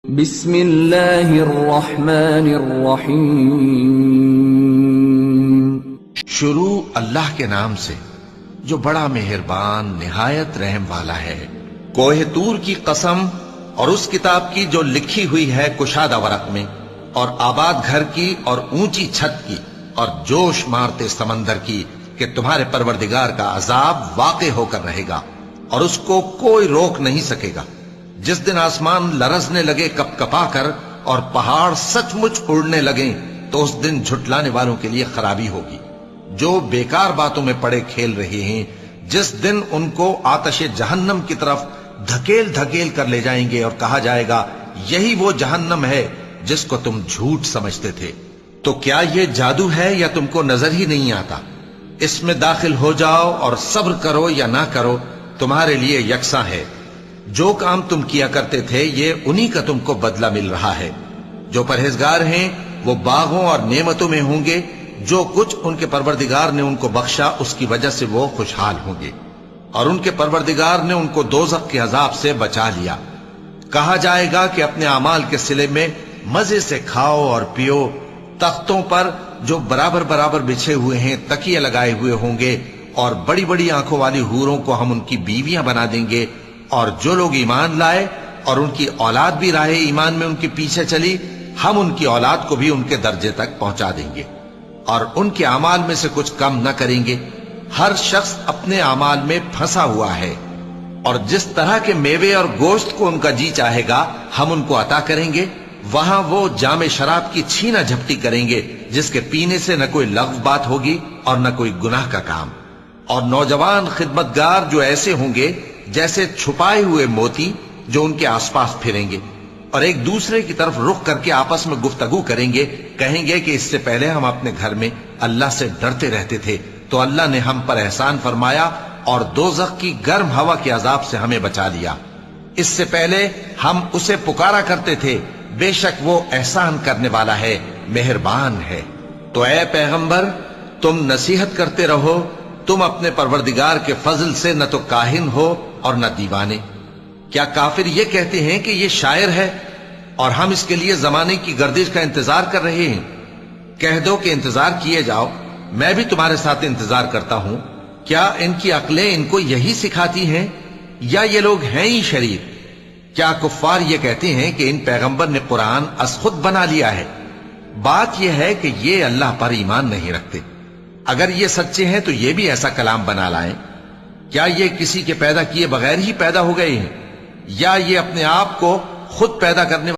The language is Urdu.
بسم اللہ الرحمن الرحیم۔ شروع اللہ کے نام سے جو بڑا مہربان نہایت رحم والا ہے۔ کوہ طور کی قسم اور اس کتاب کی جو لکھی ہوئی ہے کشادہ ورق میں، اور آباد گھر کی اور اونچی چھت کی، اور جوش مارتے سمندر کی کہ تمہارے پروردگار کا عذاب واقع ہو کر رہے گا اور اس کو کوئی روک نہیں سکے گا۔ جس دن آسمان لرزنے لگے کپ کپا کر اور پہاڑ سچ مچ اڑنے لگیں تو اس دن جھٹلانے والوں کے لیے خرابی ہوگی جو بیکار باتوں میں پڑے کھیل رہے ہیں۔ جس دن ان کو آتش جہنم کی طرف دھکیل دھکیل کر لے جائیں گے اور کہا جائے گا یہی وہ جہنم ہے جس کو تم جھوٹ سمجھتے تھے۔ تو کیا یہ جادو ہے یا تم کو نظر ہی نہیں آتا؟ اس میں داخل ہو جاؤ اور صبر کرو یا نہ کرو تمہارے لیے یکساں ہے۔ جو کام تم کیا کرتے تھے یہ انہی کا تم کو بدلہ مل رہا ہے۔ جو پرہیزگار ہیں وہ باغوں اور نعمتوں میں ہوں گے، جو کچھ ان کے پروردگار نے ان کو بخشا اس کی وجہ سے وہ خوشحال ہوں گے، اور ان کے پروردگار نے ان کو دوزخ کے عذاب سے بچا لیا۔ کہا جائے گا کہ اپنے اعمال کے صلے میں مزے سے کھاؤ اور پیو۔ تختوں پر جو برابر برابر بچھے ہوئے ہیں تکیے لگائے ہوئے ہوں گے، اور بڑی بڑی آنکھوں والی حوروں کو ہم ان کی بیویاں بنا دیں گے۔ اور جو لوگ ایمان لائے اور ان کی اولاد بھی راہ ایمان میں ان کے پیچھے چلی، ہم ان کی اولاد کو بھی ان کے درجے تک پہنچا دیں گے اور ان کے اعمال میں سے کچھ کم نہ کریں گے۔ ہر شخص اپنے اعمال میں پھنسا ہوا ہے، اور جس طرح کے میوے اور گوشت کو ان کا جی چاہے گا ہم ان کو عطا کریں گے۔ وہاں وہ جام شراب کی چھینا جھپٹی کریں گے جس کے پینے سے نہ کوئی لغو بات ہوگی اور نہ کوئی گناہ کا کام۔ اور نوجوان خدمتگار جو ایسے ہوں گے جیسے چھپائے ہوئے موتی جو ان کے آس پاس پھریں گے، اور ایک دوسرے کی طرف رخ کر کے آپس میں گفتگو کریں گے، کہیں گے کہ اس سے پہلے ہم اپنے گھر میں اللہ سے ڈرتے رہتے تھے تو اللہ نے ہم پر احسان فرمایا اور دوزخ کی گرم ہوا کے عذاب سے ہمیں بچا لیا۔ اس سے پہلے ہم اسے پکارا کرتے تھے، بے شک وہ احسان کرنے والا ہے، مہربان ہے۔ تو اے پیغمبر تم نصیحت کرتے رہو، تم اپنے پروردگار کے فضل سے نہ تو کاہن ہو اور نہ دیوانے۔ کیا کافر یہ کہتے ہیں کہ یہ شاعر ہے اور ہم اس کے لیے زمانے کی گردش کا انتظار کر رہے ہیں؟ کہہ دو کہ انتظار کیے جاؤ، میں بھی تمہارے ساتھ انتظار کرتا ہوں۔ کیا ان کی عقلیں ان کو یہی سکھاتی ہیں یا یہ لوگ ہیں ہی شریر؟ کیا کفار یہ کہتے ہیں کہ ان پیغمبر نے قرآن از خود بنا لیا ہے؟ بات یہ ہے کہ یہ اللہ پر ایمان نہیں رکھتے۔ اگر یہ سچے ہیں تو یہ بھی ایسا کلام بنا لائیں۔ کیا یہ کسی کے پیدا کیے بغیر ہی پیدا ہو گئے ہیں، یا یہ اپنے آپ کو خود پیدا کرنے